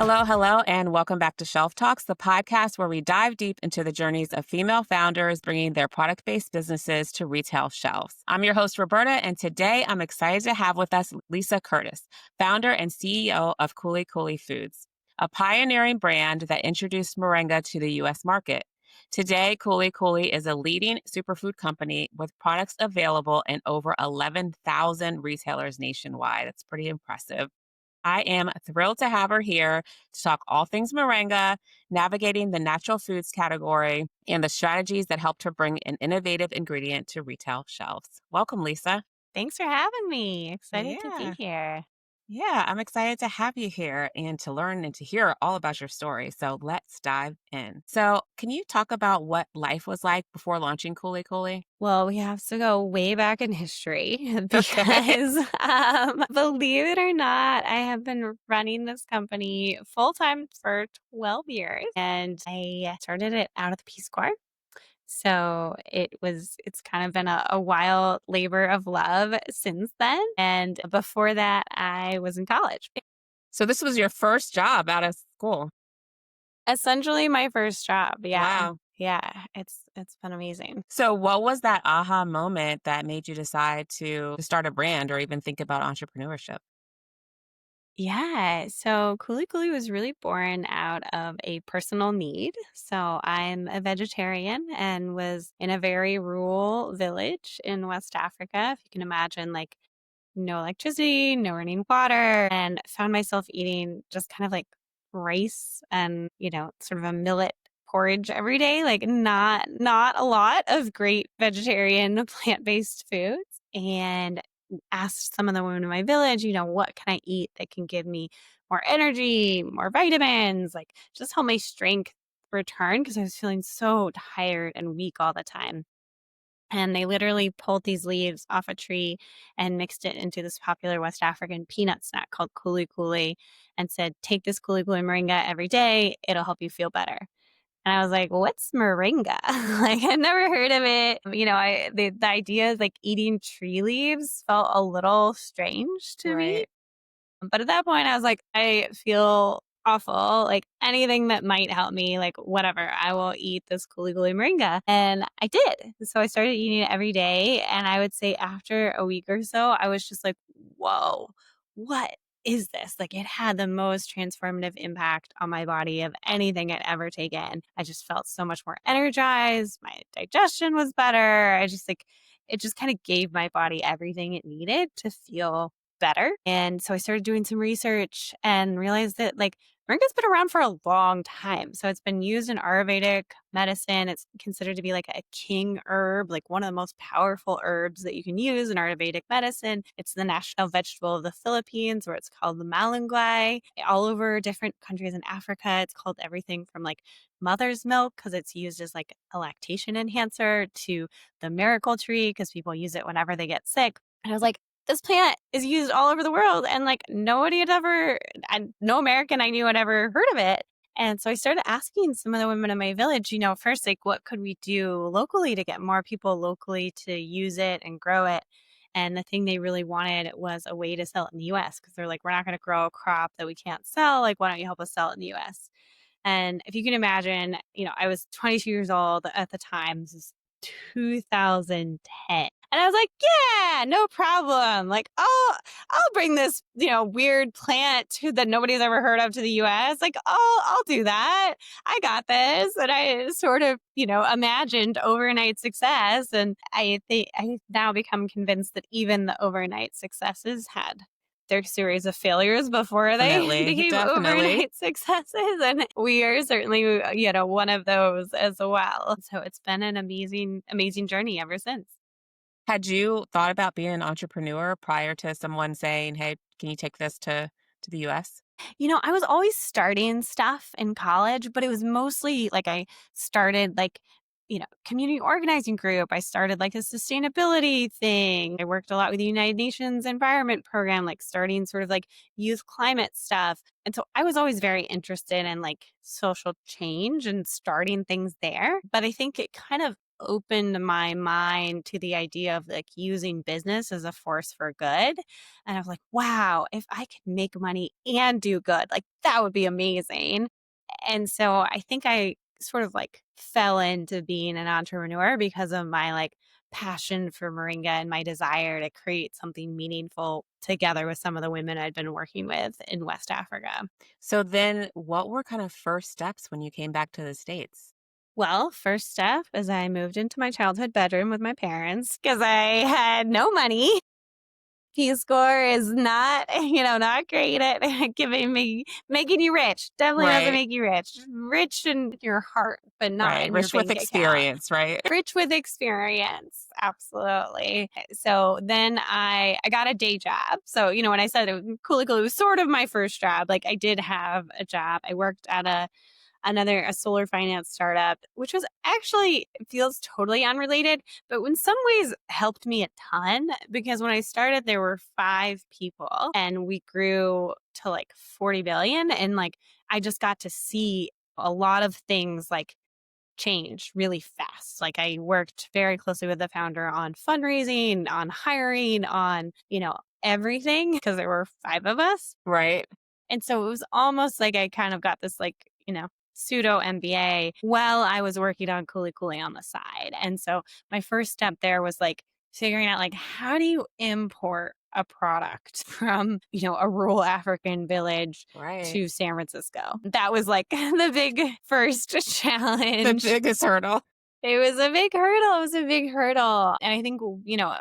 Hello, hello, and welcome back to Shelf Talks, the podcast where we dive deep into the journeys of female founders bringing their product based businesses to retail shelves. I'm your host, Roberta, and today I'm excited to have with us Lisa Curtis, founder and CEO of Kuli Kuli Foods, a pioneering brand that introduced Moringa to the U.S. market. Today, Kuli Kuli is a leading superfood company with products available in over 11,000 retailers nationwide. That's pretty impressive. I am thrilled to have her here to talk all things moringa, navigating the natural foods category, and the strategies that helped her bring an innovative ingredient to retail shelves. Welcome, Lisa. Thanks for having me. Excited to be Yeah. here. Yeah, I'm excited to have you here and to learn and to hear all about your story. So let's dive in. So, can you talk about what life was like before launching Kuli Kuli? Well, we have to go way back in history Okay. because, believe it or not, I have been running this company full time for 12 years and I started it out of the Peace Corps. So it's kind of been a wild labor of love since then. And before that, I was in college. So, this was your first job out of school. Essentially my first job. Yeah. Wow. Yeah. It's been amazing. So, what was that aha moment that made you decide to start a brand or even think about entrepreneurship? Yeah. So Kuli Kuli was really born out of a personal need. So I'm a vegetarian and was in a very rural village in West Africa. If you can imagine, like no electricity, no running water, and found myself eating just kind of like rice and, sort of a millet porridge every day, like not a lot of great vegetarian plant-based foods. And asked some of the women in my village, what can I eat that can give me more energy, more vitamins, like just help my strength return because I was feeling so tired and weak all the time. And they literally pulled these leaves off a tree and mixed it into this popular West African peanut snack called Kuli Kuli and said, take this Kuli Kuli moringa every day. It'll help you feel better. And I was like, "What's moringa?" Like, I'd never heard of it. The idea of, like, eating tree leaves felt a little strange to me. Right. But at that point, I was like, "I feel awful. Like, anything that might help me, like, whatever. I will eat this Kuli Kuli moringa." And I did. So I started eating it every day, and I would say after a week or so, I was just like, "Whoa, what is this?" Like, it had the most transformative impact on my body of anything I'd ever taken. I just felt so much more energized. My digestion was better. It just kind of gave my body everything it needed to feel better. And so I started doing some research and realized that like moringa's been around for a long time. So it's been used in Ayurvedic medicine. It's considered to be like a king herb, like one of the most powerful herbs that you can use in Ayurvedic medicine. It's the national vegetable of the Philippines, where it's called the malunggay. All over different countries in Africa, it's called everything from like mother's milk because it's used as like a lactation enhancer to the miracle tree because people use it whenever they get sick. And I was like, this plant is used all over the world and like nobody had ever, no American I knew had ever heard of it. And so I started asking some of the women in my village, first, like, what could we do locally to get more people locally to use it and grow it? And the thing they really wanted was a way to sell it in the US because they're like, we're not going to grow a crop that we can't sell. Like, why don't you help us sell it in the US? And if you can imagine, I was 22 years old at the time. This is 2010. And I was like, yeah, no problem. Like, I'll bring this, weird plant that nobody's ever heard of to the US. Like, I'll do that. I got this. And I sort of, imagined overnight success. And I think I now become convinced that even the overnight successes had their series of failures before they Definitely. became Definitely. overnight successes. And we are certainly, one of those as well. So it's been an amazing, amazing journey ever since. Had you thought about being an entrepreneur prior to someone saying, hey, can you take this to the US? I was always starting stuff in college, but it was mostly like I started like, community organizing group. I started like a sustainability thing. I worked a lot with the United Nations Environment Program, like starting sort of like youth climate stuff. And so I was always very interested in like social change and starting things there. But I think it kind of opened my mind to the idea of like using business as a force for good. And I was like, wow, if I could make money and do good, like that would be amazing. And so I think I sort of like fell into being an entrepreneur because of my like passion for Moringa and my desire to create something meaningful together with some of the women I'd been working with in West Africa. So then what were kind of first steps when you came back to the States? Well, first step is I moved into my childhood bedroom with my parents because I had no money. P score is not, not great at making you rich. Definitely doesn't Right. make you rich. Rich in your heart, but not Right. in your Rich with bank account. experience, right? Rich with experience. Absolutely. So then I got a day job. So, when I said Kuli Kuli was sort of my first job, like I did have a job. I worked at a solar finance startup, which was actually feels totally unrelated, but in some ways helped me a ton because when I started, there were 5 people and we grew to like 40 billion. And like, I just got to see a lot of things like change really fast. Like I worked very closely with the founder on fundraising, on hiring, on, everything because there were 5 of us. Right. And so it was almost like I kind of got this like, pseudo MBA while I was working on Kuli Kuli on the side. And so my first step there was like figuring out like how do you import a product from, a rural African village Right. to San Francisco. That was like the big first The challenge. biggest hurdle. It was a big hurdle. It was a big hurdle. And I think,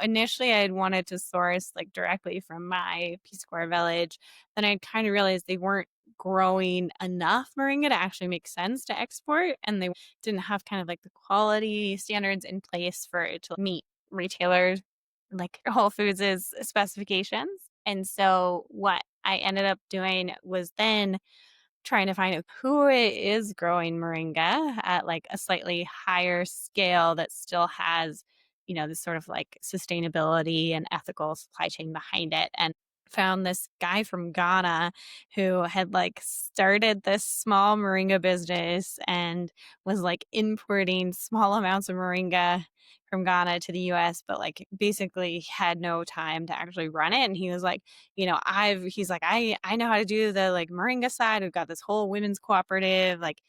initially I'd wanted to source like directly from my Peace Corps village. Then I kind of realized they weren't growing enough moringa to actually make sense to export. And they didn't have kind of like the quality standards in place for it to meet retailers like Whole Foods' specifications. And so what I ended up doing was then trying to find out who is growing moringa at like a slightly higher scale that still has, this sort of like sustainability and ethical supply chain behind it. And found this guy from Ghana who had like started this small moringa business and was like importing small amounts of moringa from Ghana to the US, but like basically had no time to actually run it. And he was like, he's like, I know how to do the like Moringa side. We've got this whole women's cooperative, like,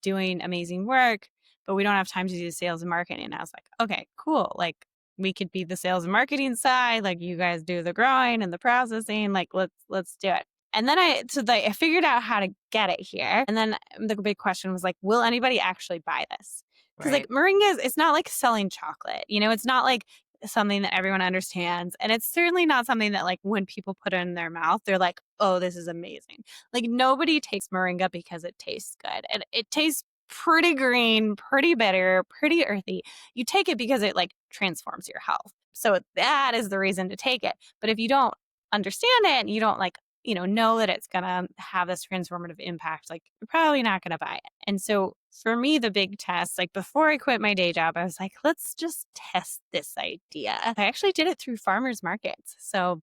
doing amazing work, but we don't have time to do sales and marketing. And I was like, okay, cool. Like we could be the sales and marketing side. Like you guys do the growing and the processing. Like let's do it. And then I figured out how to get it here. And then the big question was like, will anybody actually buy this? Because like Right. moringa it's not like selling chocolate, it's not like something that everyone understands. And it's certainly not something that like when people put it in their mouth, they're like, oh, this is amazing. Like nobody takes moringa because it tastes good. And it tastes pretty green, pretty bitter, pretty earthy. You take it because it like transforms your health. So that is the reason to take it. But if you don't understand it and you don't like, know that it's going to have this transformative impact, like you're probably not going to buy it. And so for me, the big test, like before I quit my day job, I was like, let's just test this idea. I actually did it through farmers markets. So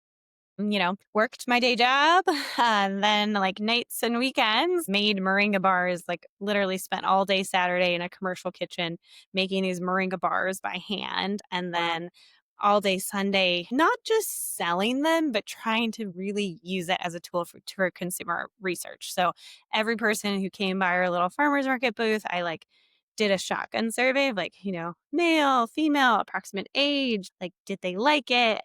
worked my day job and then like nights and weekends made moringa bars, like literally spent all day Saturday in a commercial kitchen making these moringa bars by hand. And Wow. then all day Sunday, not just selling them, but trying to really use it as a tool for consumer research. So every person who came by our little farmers market booth, I like did a shotgun survey of like, male, female, approximate age, like, did they like it?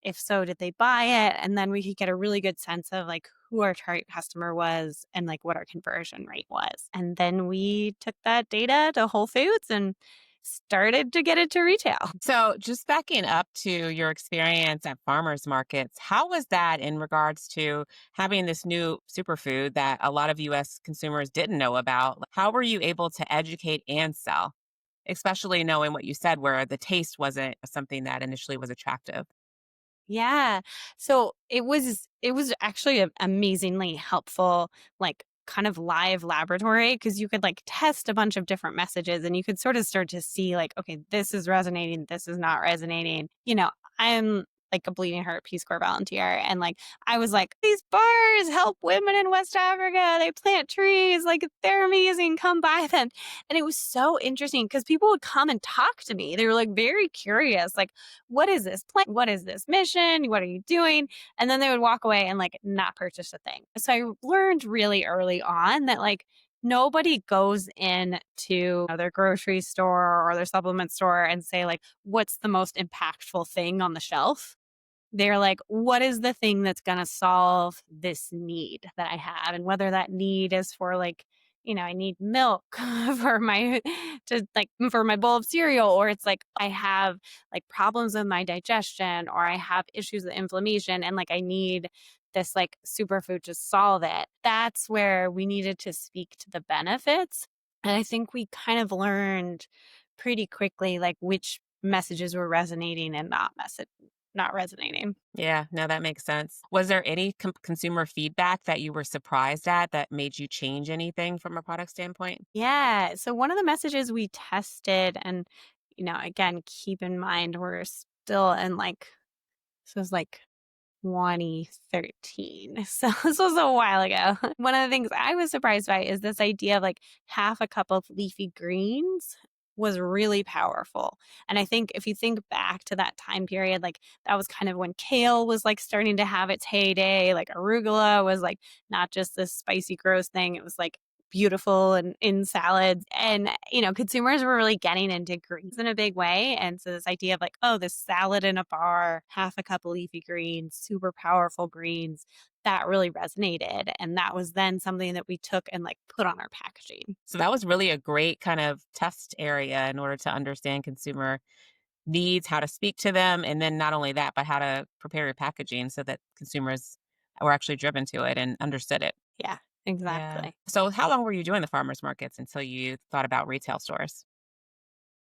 If so, did they buy it? And then we could get a really good sense of like who our target customer was and like what our conversion rate was. And then we took that data to Whole Foods and started to get it to retail. So, just backing up to your experience at farmers markets, how was that in regards to having this new superfood that a lot of US consumers didn't know about? How were you able to educate and sell, especially knowing what you said, where the taste wasn't something that initially was attractive? Yeah. So it was actually an amazingly helpful, like kind of live laboratory because you could like test a bunch of different messages and you could sort of start to see like, okay, this is resonating, this is not resonating. I'm like a Bleeding Heart Peace Corps volunteer. And like, I was like, these bars help women in West Africa. They plant trees. Like, they're amazing. Come by them. And it was so interesting because people would come and talk to me. They were like very curious. Like, what is this plant? What is this mission? What are you doing? And then they would walk away and like not purchase a thing. So I learned really early on that like, nobody goes into their grocery store or their supplement store and say like, what's the most impactful thing on the shelf? They're like, what is the thing that's going to solve this need that I have? And whether that need is for like, I need milk for for my bowl of cereal, or it's like I have like problems with my digestion, or I have issues with inflammation and like I need this like superfood to solve it. That's where we needed to speak to the benefits. And I think we kind of learned pretty quickly like which messages were resonating and not resonating. Yeah, no, that makes sense. Was there any consumer feedback that you were surprised at that made you change anything from a product standpoint? Yeah. So one of the messages we tested, and again, keep in mind we're still in like this was like 2013. So this was a while ago. One of the things I was surprised by is this idea of like half a cup of leafy greens was really powerful. And I think if you think back to that time period, like that was kind of when kale was like starting to have its heyday. Like arugula was like not just this spicy, gross thing. It was like beautiful and in salads. And, consumers were really getting into greens in a big way. And so this idea of like, oh, this salad in a bar, half a cup of leafy greens, super powerful greens, that really resonated. And that was then something that we took and like put on our packaging. So that was really a great kind of test area in order to understand consumer needs, how to speak to them, and then not only that, but how to prepare your packaging so that consumers were actually driven to it and understood it. Yeah, Yeah. exactly. So how long were you doing the farmers markets until you thought about retail stores?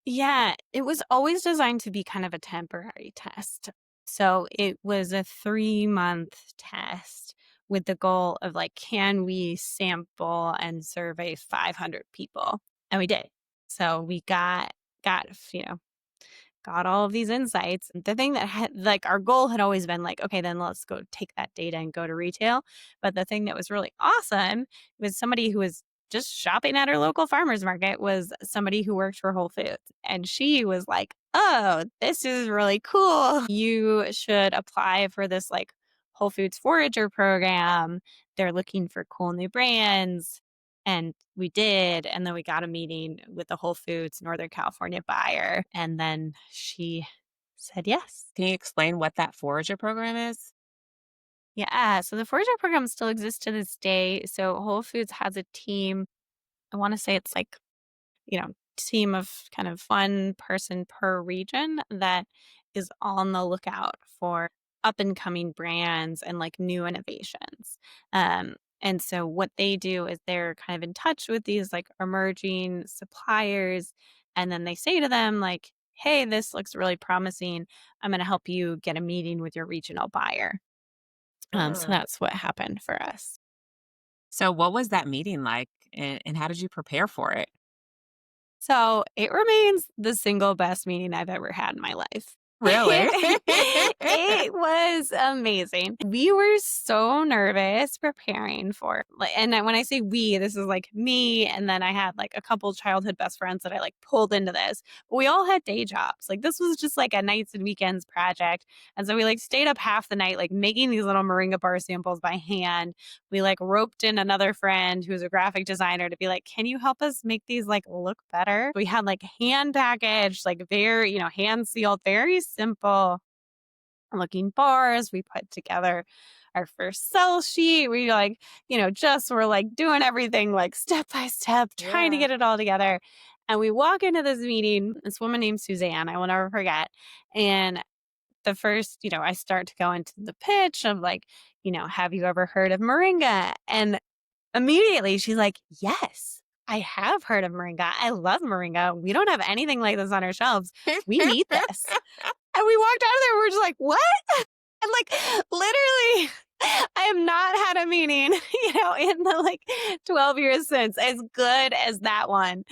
Yeah, it was always designed to be kind of a temporary test. So it was a 3-month test with the goal of like, can we sample and survey 500 people? And we did. So we got, got all of these insights. The thing that had like our goal had always been like, okay, then let's go take that data and go to retail. But the thing that was really awesome was somebody who was just shopping at her local farmer's market was somebody who worked for Whole Foods. And she was like, oh, this is really cool. You should apply for this like Whole Foods Forager program. They're looking for cool new brands. And we did. And then we got a meeting with the Whole Foods Northern California buyer. And then she said yes. Can you explain what that forager program is? Yeah. So the Forager program still exists to this day. So Whole Foods has a team. I want to say it's like, team of kind of one person per region that is on the lookout for up and coming brands and like new innovations. And so what they do is they're kind of in touch with these like emerging suppliers. And then they say to them, like, hey, this looks really promising. I'm going to help you get a meeting with your regional buyer. So Ah. that's what happened for us. So what was that meeting like and how did you prepare for it? So it remains the single best meeting I've ever had in my life. Really? It was amazing. We were so nervous preparing for it. And when I say we, this is like me. And then I had like a couple childhood best friends that I like pulled into this. But we all had day jobs. Like this was just like a nights and weekends project. And so we like stayed up half the night, like making these little Moringa bar samples by hand. We like roped in another friend who's a graphic designer to be like, can you help us make these like look better? We had like hand packaged, like very, hand sealed, very simple looking bars. We put together our first sell sheet. We like, just were like doing everything like step by step, trying to Yeah. get it all together. And we walk into this meeting, this woman named Suzanne, I will never forget. And the first, I start to go into the pitch of like, have you ever heard of Moringa? And immediately she's like, yes, I have heard of Moringa. I love Moringa. We don't have anything like this on our shelves. We need this. And we walked out of there. We're just like, what? And like, literally, I have not had a meeting, in the 12 years since as good as that one.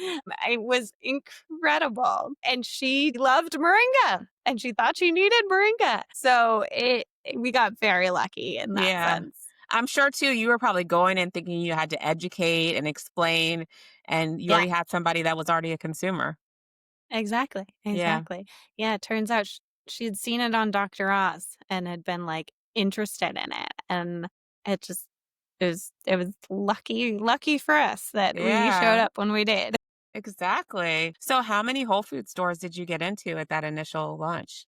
It was incredible. And she loved Moringa and she thought she needed Moringa. So we got very lucky in that Yeah. sense. I'm sure too, you were probably going in thinking you had to educate and explain, and you Yeah, already had somebody that was already a consumer. exactly. Yeah. Exactly. Yeah, it turns out she had seen it on Dr. Oz and had been interested in it. And it just, it was lucky for us that we showed Yeah. up when we did. Exactly. So how many Whole Food stores did you get into at that initial launch?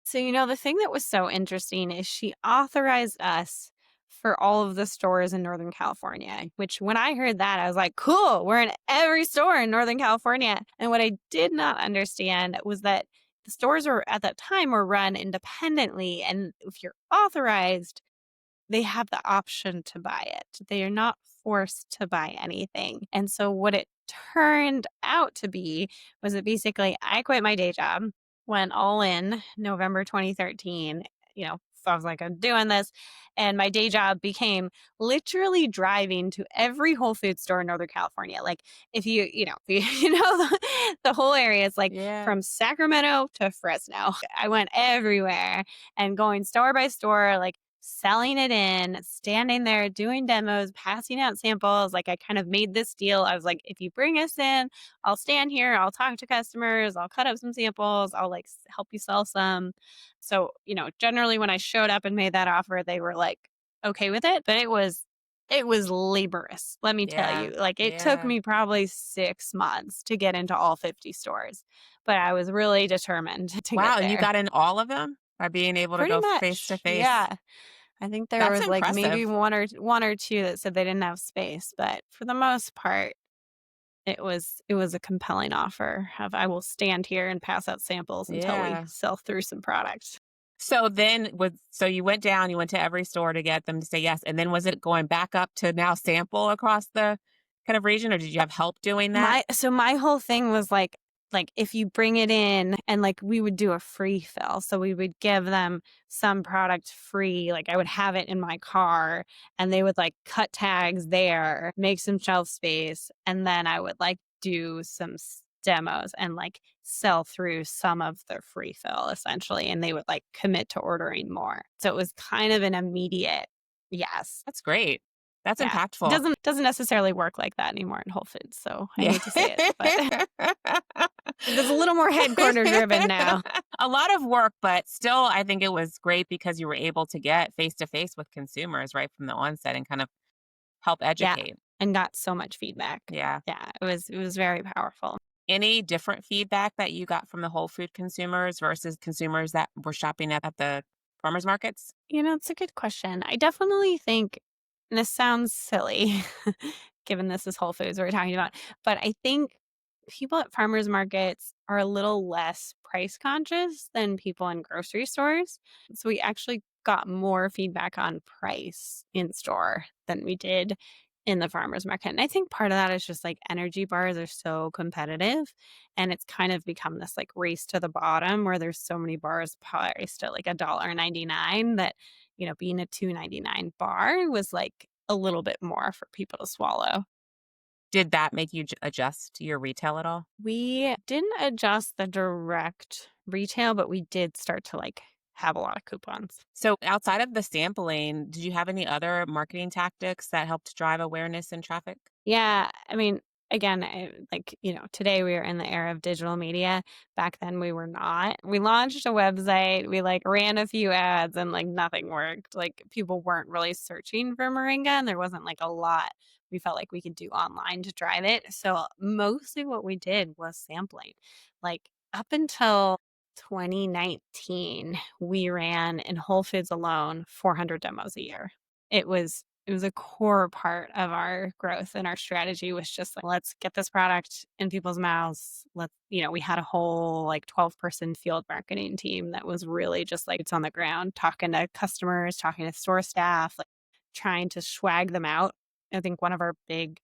So, the thing that was so interesting is she authorized us for all of the stores in Northern California, which when I heard that, I was like, cool, we're in every store in Northern California. And what I did not understand was that the stores were at that time were run independently. And if you're authorized, they have the option to buy it. They are not forced to buy anything. And so what it turned out to be was that basically I quit my day job, went all in November 2013, so I was like, I'm doing this. And my day job became literally driving to every Whole Food store in Northern California. Like if the whole area is like Yeah. from Sacramento to Fresno. I went everywhere and going store by store, like selling it in, standing there, doing demos, passing out samples. Like I kind of made this deal. I was like, if you bring us in, I'll stand here, I'll talk to customers, I'll cut up some samples, I'll help you sell some. So, generally when I showed up and made that offer, they were like okay with it, but it was laborious. Let me tell Yeah. you. Like it took Yeah. me probably 6 months to get into all 50 stores, but I was really determined to get Wow, and you there. got in all of them by being able to Pretty go face to much. face? Yeah. I think there That's was maybe impressive. one or two that said they didn't have space, but for the most part, it was a compelling offer of I will stand here and pass out samples until we Yeah. sell through some products. So you went down, you went to every store to get them to say yes, and then was it going back up to now sample across the kind of region, or did you have help doing that? My whole thing was if you bring it in and we would do a free fill. So we would give them some product free. Like I would have it in my car and they would cut tags there, make some shelf space, and then I would do some demos and sell through some of their free fill essentially, and they would commit to ordering more. So it was kind of an immediate yes. That's great. That's Yeah. impactful. Doesn't necessarily work like that anymore in Whole Foods, so I Yeah. hate to say it, but it was a little more headquarter driven now. A lot of work, but still, I think it was great because you were able to get face to face with consumers right from the onset and kind of help Yeah, educate. and got so much feedback. Yeah. Yeah, it was very powerful. Any different feedback that you got from the whole food consumers versus consumers that were shopping at the farmers markets? It's a good question. I definitely think, and this sounds silly, given this is Whole Foods we're talking about, but I think people at farmers markets are a little less price conscious than people in grocery stores. So we actually got more feedback on price in store than we did in the farmers market. And I think part of that is just energy bars are so competitive and it's kind of become this race to the bottom where there's so many bars priced at $1.99 that, being a $2.99 bar was a little bit more for people to swallow. Did that make you adjust your retail at all? We didn't adjust the direct retail, but we did start to have a lot of coupons. So, outside of the sampling, did you have any other marketing tactics that helped drive awareness and traffic? Yeah, I mean, again, today we are in the era of digital media. Back then we were not. We launched a website, we ran a few ads and nothing worked. People weren't really searching for Moringa and there wasn't a lot we felt like we could do online to drive it. So mostly what we did was sampling. Up until 2019, we ran in Whole Foods alone 400 demos a year. It was a core part of our growth and our strategy was just let's get this product in people's mouths. We had a whole 12-person field marketing team that was really just it's on the ground, talking to customers, talking to store staff, trying to swag them out. I think one of our big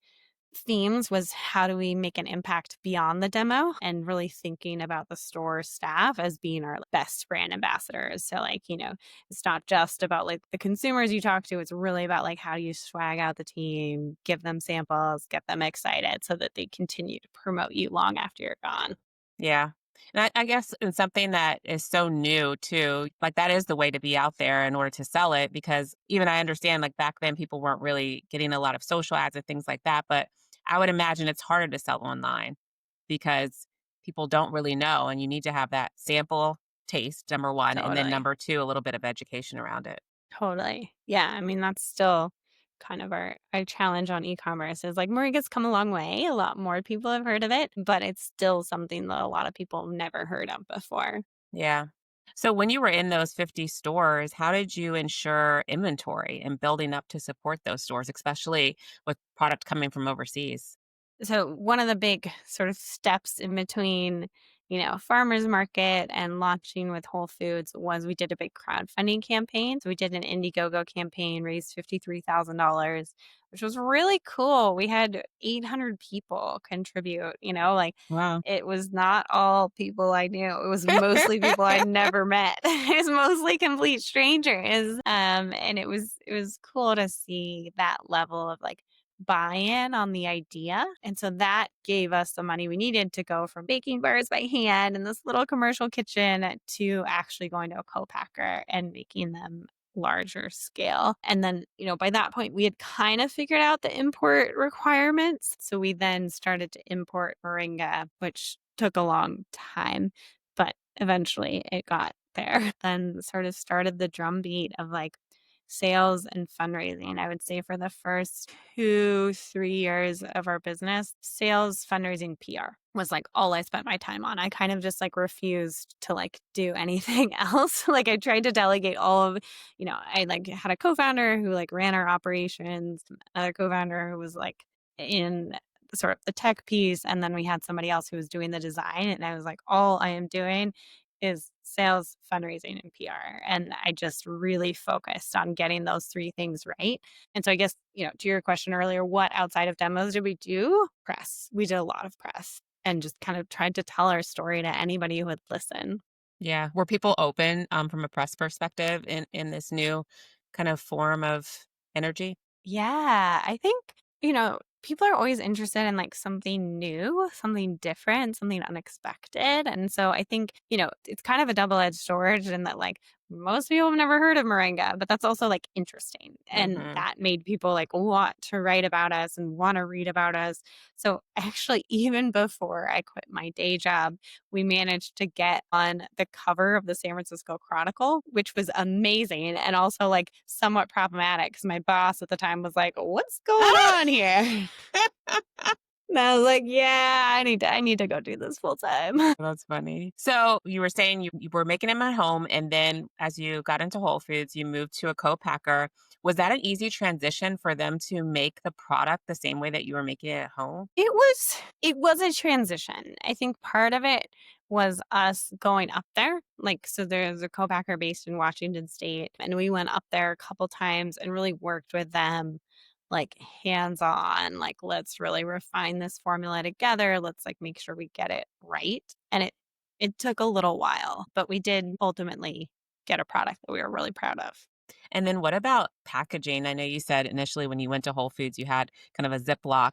themes was how do we make an impact beyond the demo and really thinking about the store staff as being our best brand ambassadors. So like, it's not just about like the consumers you talk to, it's really about like how do you swag out the team, give them samples, get them excited so that they continue to promote you long after you're gone. Yeah. And I guess in something that is so new too, like that is the way to be out there in order to sell it. Because even I understand, like back then, people weren't really getting a lot of social ads and things like that. But I would imagine it's harder to sell online because people don't really know. And you need to have that sample taste, number one. And then Totally. number two, a little bit of education around it. Totally. Yeah. I mean, that's still kind of our challenge on e-commerce is like Moringa's come a long way. A lot more people have heard of it, but it's still something that a lot of people never heard of before. Yeah. So when you were in those 50 stores, how did you ensure inventory and building up to support those stores, especially with product coming from overseas? So one of the big sort of steps in between, farmers market and launching with Whole Foods was we did a big crowdfunding campaign. So we did an Indiegogo campaign, raised $53,000, which was really cool. We had 800 people contribute, like Wow. it was not all people I knew. It was mostly people I'd never met. It was mostly complete strangers. And it was cool to see that level of like buy-in on the idea. And so that gave us the money we needed to go from baking bars by hand in this little commercial kitchen to actually going to a co-packer and making them larger scale. And then, by that point, we had kind of figured out the import requirements. So we then started to import Moringa, which took a long time, but eventually it got there. Then sort of started the drumbeat of like sales and fundraising. I would say for the first 2, 3 years of our business, sales, fundraising, PR was like all I spent my time on. I kind of just like refused to like do anything else. Like I tried to delegate all of, I like had a co-founder who like ran our operations, another co-founder who was like in sort of the tech piece. And then we had somebody else who was doing the design. And I was like, all I am doing is sales, fundraising, and PR. And I just really focused on getting those three things right. And so I guess, to your question earlier, what outside of demos did we do? Press. We did a lot of press and just kind of tried to tell our story to anybody who would listen. Yeah. Were people open from a press perspective in this new kind of form of energy? Yeah, I think, people are always interested in like something new, something different, something unexpected. And so I think, it's kind of a double-edged sword in that like most people have never heard of Moringa, but that's also like interesting. And Hmm. that made people like want to write about us and want to read about us. So actually, even before I quit my day job, we managed to get on the cover of the San Francisco Chronicle, which was amazing and also like somewhat problematic because my boss at the time was like, "What's going on here?" And I was like, "Yeah, I need to go do this full time." That's funny. So you were saying you were making them at home, and then as you got into Whole Foods, you moved to a co-packer. Was that an easy transition for them to make the product the same way that you were making it at home? It was a transition. I think part of it was us going up there. Like, so there's a co-packer based in Washington State, and we went up there a couple times and really worked with them, like hands on, like, let's really refine this formula together. Let's like make sure we get it right. And it took a little while, but we did ultimately get a product that we were really proud of. And then what about packaging? I know you said initially when you went to Whole Foods you had kind of a Ziploc.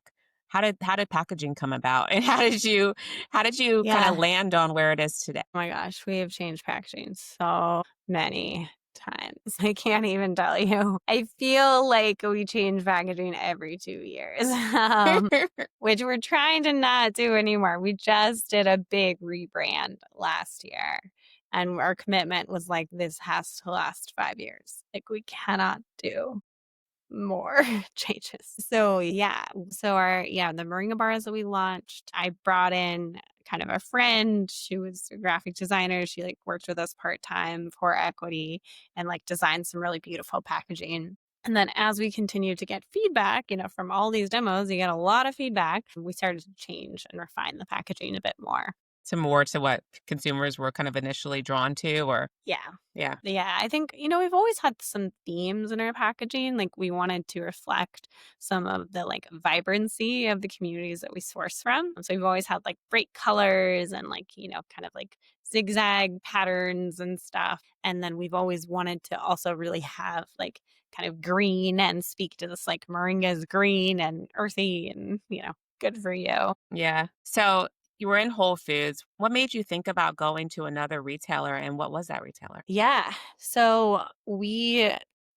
How did packaging come about? And how did you kind of Yeah. land on where it is today? Oh my gosh, we have changed packaging so many times. I can't even tell you. I feel like we change packaging every 2 years, which we're trying to not do anymore. We just did a big rebrand last year. And our commitment was like, this has to last 5 years. Like, we cannot do more changes. So yeah. So the Moringa bars that we launched, I brought in kind of a friend. She was a graphic designer. She like worked with us part-time for equity and like designed some really beautiful packaging. And then as we continued to get feedback, from all these demos, you get a lot of feedback. We started to change and refine the packaging a bit more. To more to what consumers were kind of initially drawn to or Yeah. yeah. Yeah, I think, we've always had some themes in our packaging. Like we wanted to reflect some of the like vibrancy of the communities that we source from. So we've always had like bright colors and like, kind of like zigzag patterns and stuff. And then we've always wanted to also really have like kind of green and speak to this like Moringa's green and earthy and, good for you. Yeah. So you were in Whole Foods. What made you think about going to another retailer and what was that retailer? Yeah. So we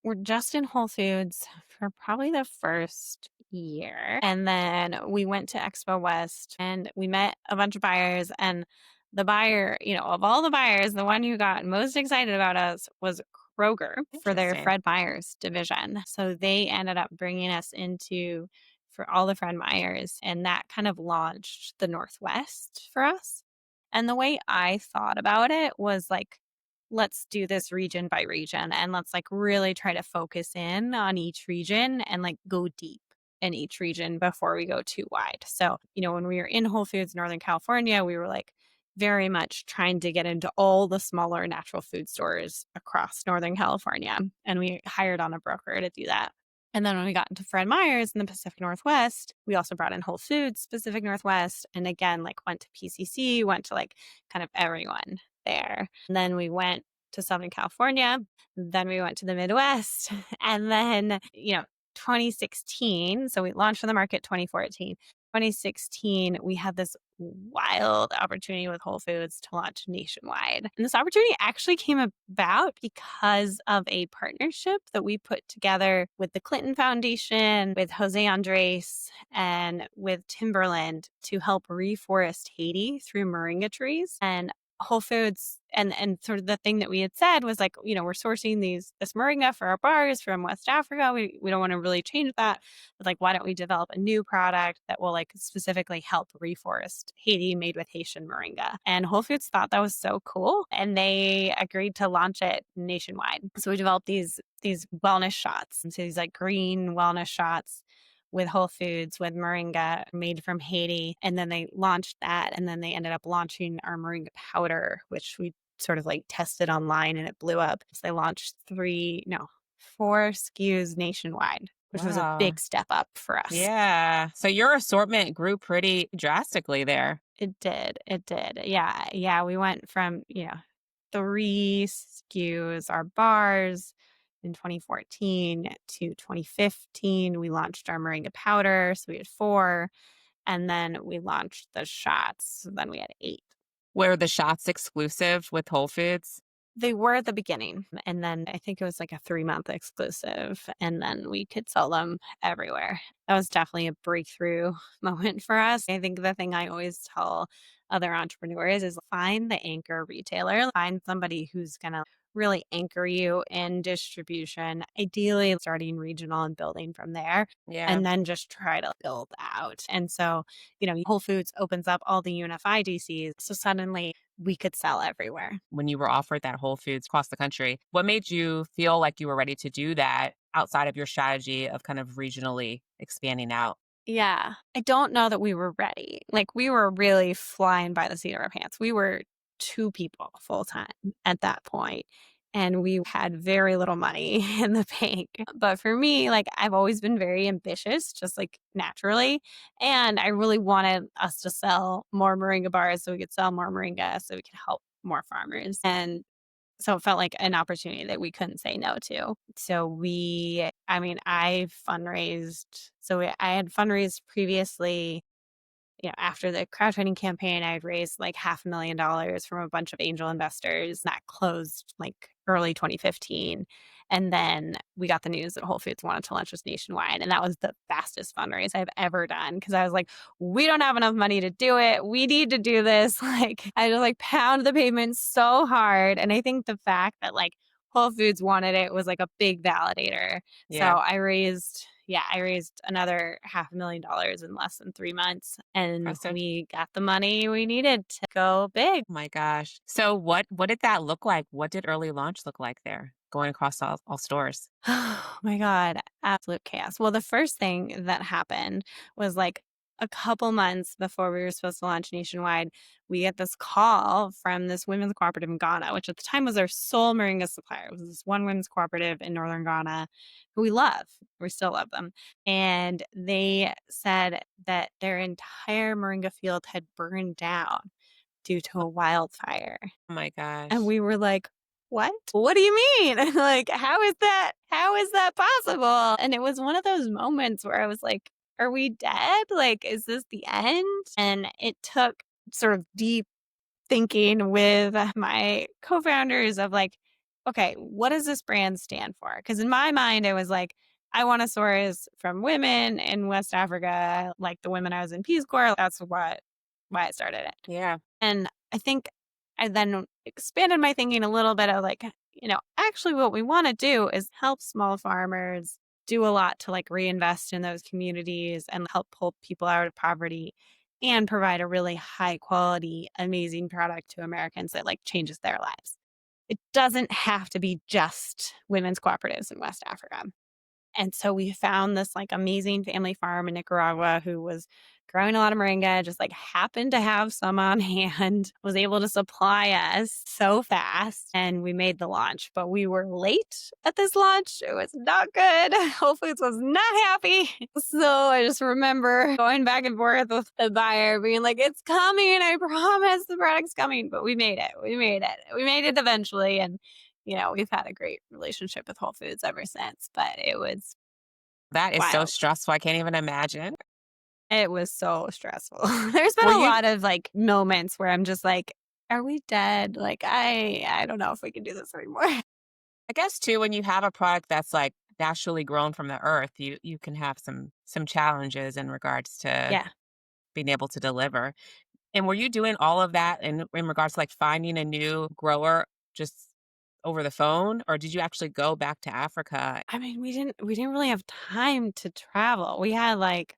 were just in Whole Foods for probably the first year. And then we went to Expo West and we met a bunch of buyers. And the buyer, of all the buyers, the one who got most excited about us was Kroger for their Interesting. Fred Meyer's division. So they ended up bringing us into for all the Fred Meyers. And that kind of launched the Northwest for us. And the way I thought about it was like, let's do this region by region and let's like really try to focus in on each region and like go deep in each region before we go too wide. So, when we were in Whole Foods, Northern California, we were like very much trying to get into all the smaller natural food stores across Northern California. And we hired on a broker to do that. And then when we got into Fred Meyer's in the Pacific Northwest, we also brought in Whole Foods Pacific Northwest. And again, like went to PCC, went to like kind of everyone there. And then we went to Southern California. Then we went to the Midwest. And then, 2016. So we launched on the market 2014. 2016, we had this wild opportunity with Whole Foods to launch nationwide. And this opportunity actually came about because of a partnership that we put together with the Clinton Foundation, with Jose Andres, and with Timberland to help reforest Haiti through moringa trees. And Whole Foods and sort of the thing that we had said was like, we're sourcing this moringa for our bars from West Africa. We don't want to really change that. But like, why don't we develop a new product that will like specifically help reforest Haiti made with Haitian moringa? And Whole Foods thought that was so cool. And they agreed to launch it nationwide. So we developed these wellness shots. And so these like green wellness shots with Whole Foods, with Moringa made from Haiti. And then they launched that. And then they ended up launching our Moringa powder, which we sort of like tested online and it blew up. So they launched 4 SKUs nationwide, which was a Wow. big step up for us. Yeah. So your assortment grew pretty drastically there. It did. It did. Yeah. Yeah. We went from, 3 SKUs, our bars in 2014 to 2015. We launched our Moringa powder. So we had 4. And then we launched the shots. So then we had 8. Were the shots exclusive with Whole Foods? They were at the beginning. And then I think it was like a 3-month exclusive. And then we could sell them everywhere. That was definitely a breakthrough moment for us. I think the thing I always tell other entrepreneurs is find the anchor retailer, find somebody who's going to really anchor you in distribution, ideally starting regional and building from there. Yeah. And then just try to build out. And so, Whole Foods opens up all the UNFI DCs. So suddenly we could sell everywhere. When you were offered that Whole Foods across the country, what made you feel like you were ready to do that outside of your strategy of kind of regionally expanding out? Yeah. I don't know that we were ready. Like we were really flying by the seat of our pants. We were 2 people full time at that point, and we had very little money in the bank. But for me, like I've always been very ambitious, just like naturally. And I really wanted us to sell more moringa bars so we could sell more moringa so we could help more farmers. And so it felt like an opportunity that we couldn't say no to. So I fundraised. I had fundraised previously, after the crowdfunding campaign, I had raised like $500,000 from a bunch of angel investors. That closed like early 2015. And then we got the news that Whole Foods wanted to launch us nationwide. And that was the fastest fundraise I've ever done. Cause I was like, we don't have enough money to do it. We need to do this. Like I just like pound the pavement so hard. And I think the fact that like Whole Foods wanted it was like a big validator. So Yeah. I raised another $500,000 in less than 3 months, and Impressive. we got the money we needed to go big. Oh my gosh. So what did that look like? What did early launch look like there? Going across all stores. Oh my God, absolute chaos. Well, the first thing that happened was like a couple months before we were supposed to launch nationwide, we get this call from this women's cooperative in Ghana, which at the time was our sole Moringa supplier. It was this one women's cooperative in northern Ghana who we love. We still love them. And they said that their entire Moringa field had burned down due to a wildfire. Oh my And gosh. we were like, "What? What do you mean? Like, how is that possible?" And it was one of those moments where I was like, "Are we dead? Like, is this the end?" And it took sort of deep thinking with my co-founders of like, "Okay, what does this brand stand for?" Because in my mind, it was like, I want to source from women in West Africa, like the women I was in Peace Corps. That's why I started it. Yeah. And I think I then expanded my thinking a little bit of like, actually what we want to do is help small farmers do a lot to like reinvest in those communities and help pull people out of poverty and provide a really high quality, amazing product to Americans that like changes their lives. It doesn't have to be just women's cooperatives in West Africa. And so we found this like amazing family farm in Nicaragua who was growing a lot of moringa, just like happened to have some on hand, was able to supply us so fast. And we made the launch, but we were late at this launch. It was not good. Whole Foods was not happy. So I just remember going back and forth with the buyer, being like, "It's coming. I promise the product's coming." But we made it. We made it. We made it eventually. And we've had a great relationship with Whole Foods ever since, but it was That is so wild. stressful. I can't even imagine. It was so stressful. There's been Were a you lot of like moments where I'm just like, are we dead? Like I don't know if we can do this anymore. I guess too, when you have a product that's like naturally grown from the earth, you can have some challenges in regards to Yeah. being able to deliver. And were you doing all of that in regards to like finding a new grower just over the phone, or did you actually go back to Africa? I mean, we didn't really have time to travel. We had like,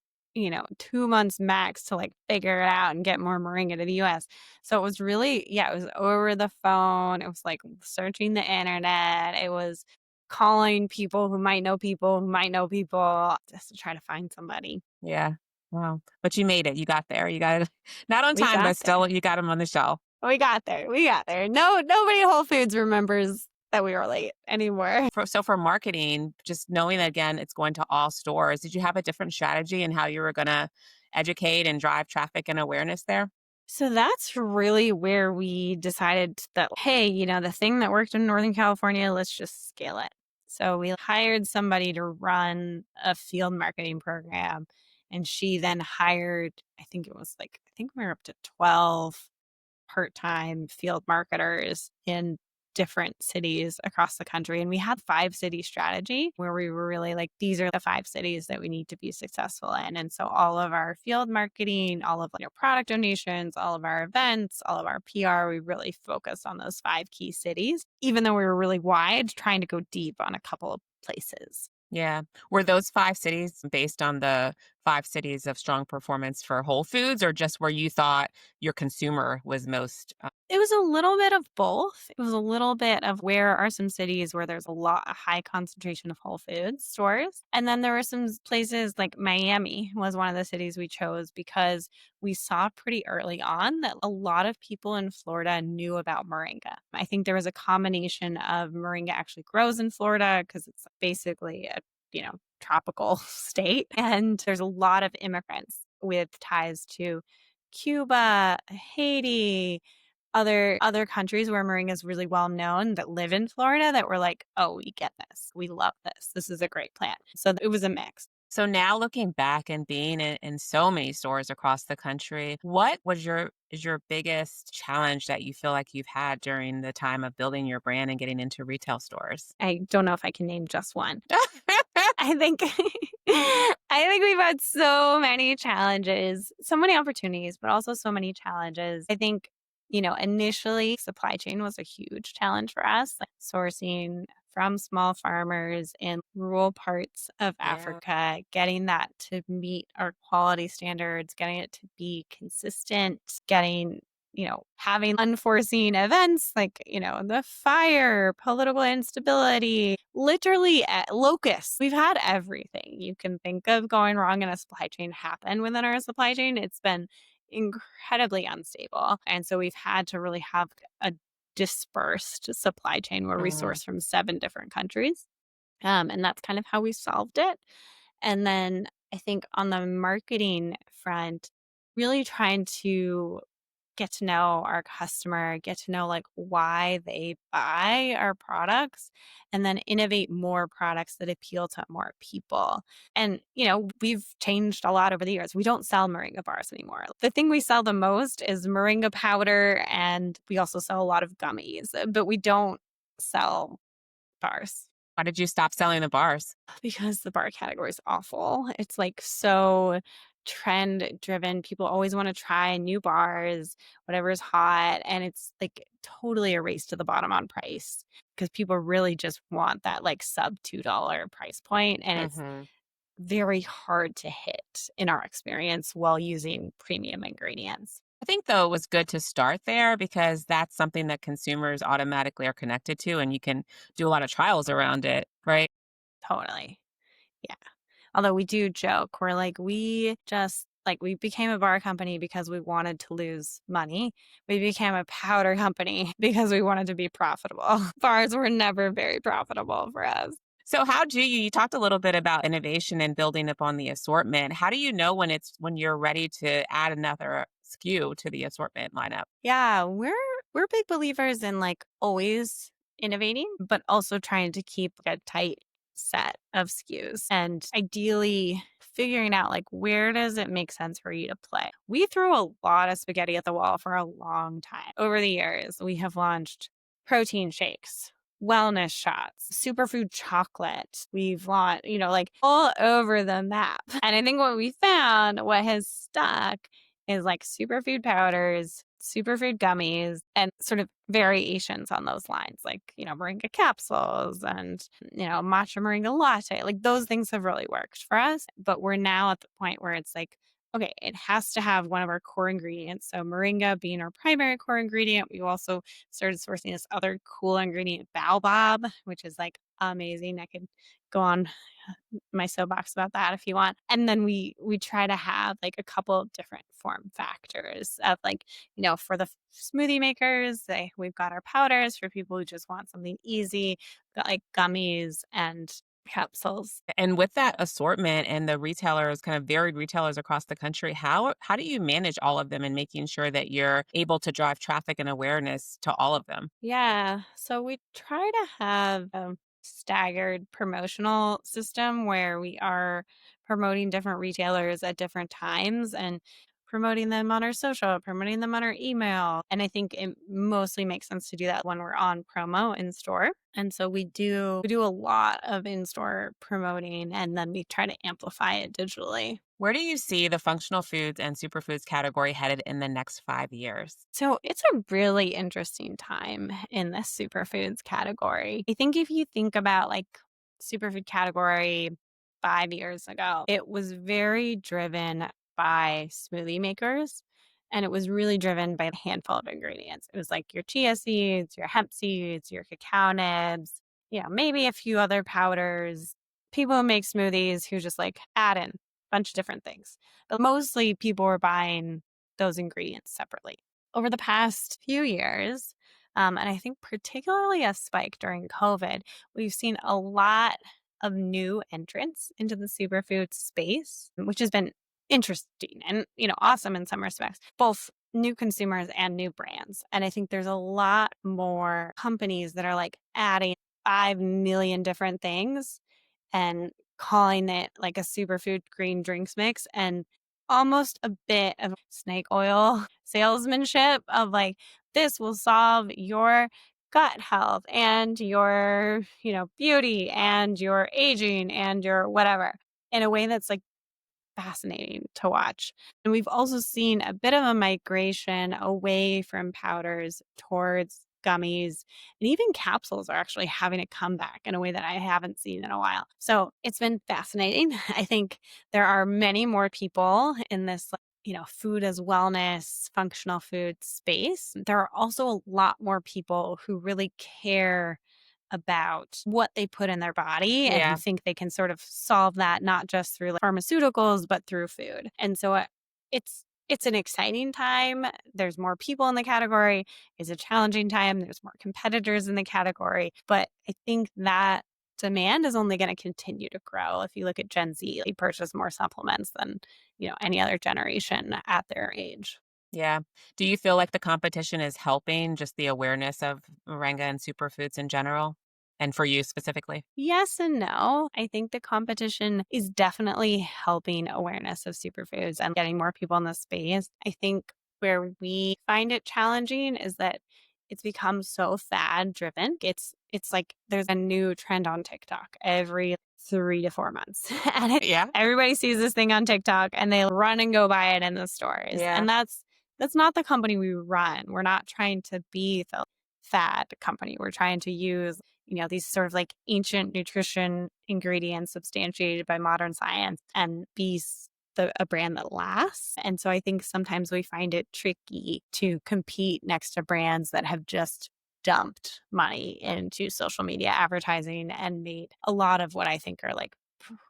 2 months max to like figure it out and get more moringa to the US. So it was really, yeah, it was over the phone. It was like searching the internet. It was calling people who might know people who might know people just to try to find somebody. Yeah. Wow. But you made it. You got there. You got it not on We time, got but there. still you got them on the shelf. We got there. We got there. No, nobody at Whole Foods remembers that we were late anymore. For marketing, just knowing that again, it's going to all stores. Did you have a different strategy in how you were going to educate and drive traffic and awareness there? So that's really where we decided that, hey, the thing that worked in Northern California, let's just scale it. So we hired somebody to run a field marketing program. And she then hired, I think we were up to 12 part-time field marketers in different cities across the country. And we had 5 city strategy where we were really like, these are the 5 cities that we need to be successful in. And so all of our field marketing, all of product donations, all of our events, all of our PR, we really focused on those 5 key cities, even though we were really wide, trying to go deep on a couple of places. Yeah. Were those 5 cities based on the 5 cities of strong performance for Whole Foods, or just where you thought your consumer was most, It was a little bit of both. It was a little bit of where are some cities where there's a high concentration of Whole Foods stores. And then there were some places like Miami was one of the cities we chose because we saw pretty early on that a lot of people in Florida knew about Moringa. I think there was a combination of Moringa actually grows in Florida because it's basically a, tropical state. And there's a lot of immigrants with ties to Cuba, Haiti, other countries where moringa is really well known that live in Florida that were like, "Oh, we get this. We love this. This is a great plant." So it was a mix. so now looking back and being in so many stores across the country, what was your biggest challenge that you feel like you've had during the time of building your brand and getting into retail stores? I don't know if I can name just one. I think I think we've had so many challenges, so many opportunities, but also so many challenges. I think, initially supply chain was a huge challenge for us, like sourcing from small farmers in rural parts of Yeah. Africa, getting that to meet our quality standards, getting it to be consistent, getting having unforeseen events like, the fire, political instability, literally locusts. We've had everything you can think of going wrong in a supply chain happen within our supply chain. It's been incredibly unstable. And so we've had to really have a dispersed supply chain where we Mhm. source from 7 different countries. And that's kind of how we solved it. And then I think on the marketing front, really trying to get to know our customer, get to know like why they buy our products, and then innovate more products that appeal to more people. And, we've changed a lot over the years. We don't sell Moringa bars anymore. The thing we sell the most is Moringa powder, and we also sell a lot of gummies, but we don't sell bars. Why did you stop selling the bars? Because the bar category is awful. It's like so trend driven. People always want to try new bars, whatever is hot. And it's like totally a race to the bottom on price because people really just want that like sub $2 price point. And it's Mhm. very hard to hit in our experience while using premium ingredients. I think, though, it was good to start there because that's something that consumers automatically are connected to, and you can do a lot of trials around it, right? Totally. Yeah. Although we do joke, we're like, we became a bar company because we wanted to lose money. We became a powder company because we wanted to be profitable. Bars were never very profitable for us. So how do you talked a little bit about innovation and building upon the assortment. How do you know when you're ready to add another SKU to the assortment lineup? Yeah, we're big believers in like always innovating, but also trying to keep a tight set of SKUs and ideally figuring out like where does it make sense for you to play. We threw a lot of spaghetti at the wall for a long time. Over the years, we have launched protein shakes, wellness shots, superfood chocolate. We've launched, like all over the map. And I think what we found, what has stuck is like superfood powders, superfood gummies, and sort of variations on those lines, like, moringa capsules and, matcha moringa latte. Like those things have really worked for us. But we're now at the point where it's like, okay, it has to have one of our core ingredients. So moringa being our primary core ingredient. We also started sourcing this other cool ingredient, baobab, which is like amazing. I could go on my soapbox about that if you want. And then we try to have like a couple of different form factors of like, for the smoothie makers, we've got our powders for people who just want something easy, got like gummies and capsules. And with that assortment and the retailers, kind of varied retailers across the country, how do you manage all of them and making sure that you're able to drive traffic and awareness to all of them? Yeah. So we try to have a staggered promotional system where we are promoting different retailers at different times and promoting them on our social, promoting them on our email. And I think it mostly makes sense to do that when we're on promo in store. And so we do a lot of in-store promoting and then we try to amplify it digitally. Where do you see the functional foods and superfoods category headed in the next 5 years? So it's a really interesting time in the superfoods category. I think if you think about like superfood category 5 years ago, it was very driven by smoothie makers. And it was really driven by a handful of ingredients. It was like your chia seeds, your hemp seeds, your cacao nibs, maybe a few other powders. People who make smoothies who just like add in a bunch of different things. But mostly people were buying those ingredients separately. Over the past few years, and I think particularly a spike during COVID, we've seen a lot of new entrants into the superfood space, which has been interesting and awesome in some respects, both new consumers and new brands. And I think there's a lot more companies that are like adding 5 million different things and calling it like a superfood green drinks mix and almost a bit of snake oil salesmanship of like, this will solve your gut health and your, beauty and your aging and your whatever in a way that's like fascinating to watch. And we've also seen a bit of a migration away from powders towards gummies and even capsules are actually having a comeback in a way that I haven't seen in a while. So it's been fascinating. I think there are many more people in this food as wellness, functional food space, there are also a lot more people who really care about what they put in their body and who Yeah. think they can sort of solve that not just through like, pharmaceuticals but through food. And so it's an exciting time. There's more people in the category. It's a challenging time. There's more competitors in the category, but I think that demand is only going to continue to grow. If you look at Gen Z, they purchase more supplements than, any other generation at their age. Yeah. Do you feel like the competition is helping just the awareness of moringa and superfoods in general? And for you specifically? Yes and no. I think the competition is definitely helping awareness of superfoods and getting more people in the space. I think where we find it challenging is that it's become so fad driven. It's like there's a new trend on TikTok every 3 to 4 months. And Yeah. everybody sees this thing on TikTok and they run and go buy it in the stores. Yeah. And that's not the company we run. We're not trying to be the fad company. We're trying to use these sort of like ancient nutrition ingredients substantiated by modern science and be a brand that lasts. And so I think sometimes we find it tricky to compete next to brands that have just dumped money into social media advertising and made a lot of what I think are like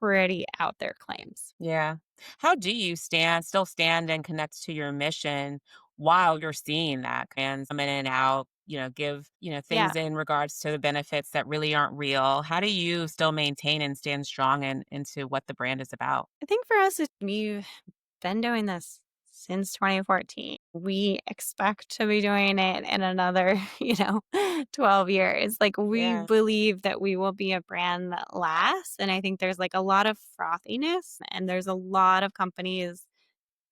pretty out there claims. Yeah. How do you still stand and connect to your mission while you're seeing that and come in and out, give, Yeah. things in regards to the benefits that really aren't real? How do you still maintain and stand strong into what the brand is about? I think for us, we've been doing this since 2014. We expect to be doing it in another, 12 years. Like we Yeah. believe that we will be a brand that lasts. And I think there's like a lot of frothiness and there's a lot of companies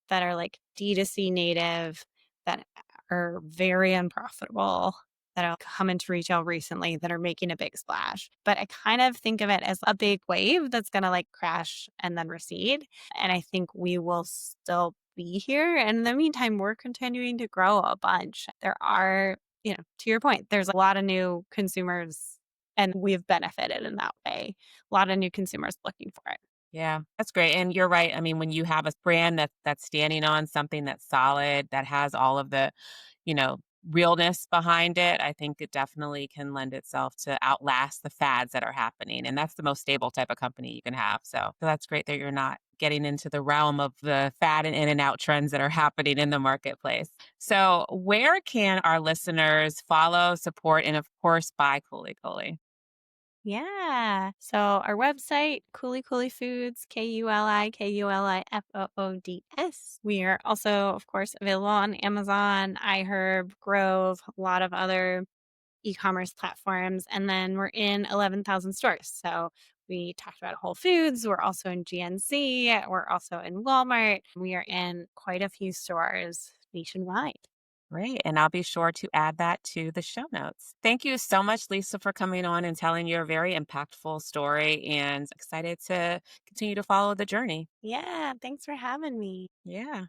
that are like D2C native that are very unprofitable that have come into retail recently that are making a big splash. But I kind of think of it as a big wave that's going to like crash and then recede. And I think we will still be here. And in the meantime, we're continuing to grow a bunch. There are, to your point, there's a lot of new consumers and we've benefited in that way. A lot of new consumers looking for it. Yeah, that's great. And you're right. I mean, when you have a brand that's standing on something that's solid, that has all of the, you know, realness behind it, I think it definitely can lend itself to outlast the fads that are happening. And that's the most stable type of company you can have. So that's great that you're not getting into the realm of the fad and in and out trends that are happening in the marketplace. So where can our listeners follow, support, and of course buy Kuli Kuli? Yeah. So our website, Kuli Kuli Foods, KuliKulifoods. We are also, of course, available on Amazon, iHerb, Grove, a lot of other e-commerce platforms. And then we're in 11,000 stores. So we talked about Whole Foods. We're also in GNC. We're also in Walmart. We are in quite a few stores nationwide. Great. And I'll be sure to add that to the show notes. Thank you so much, Lisa, for coming on and telling your very impactful story and excited to continue to follow the journey. Yeah. Thanks for having me. Yeah.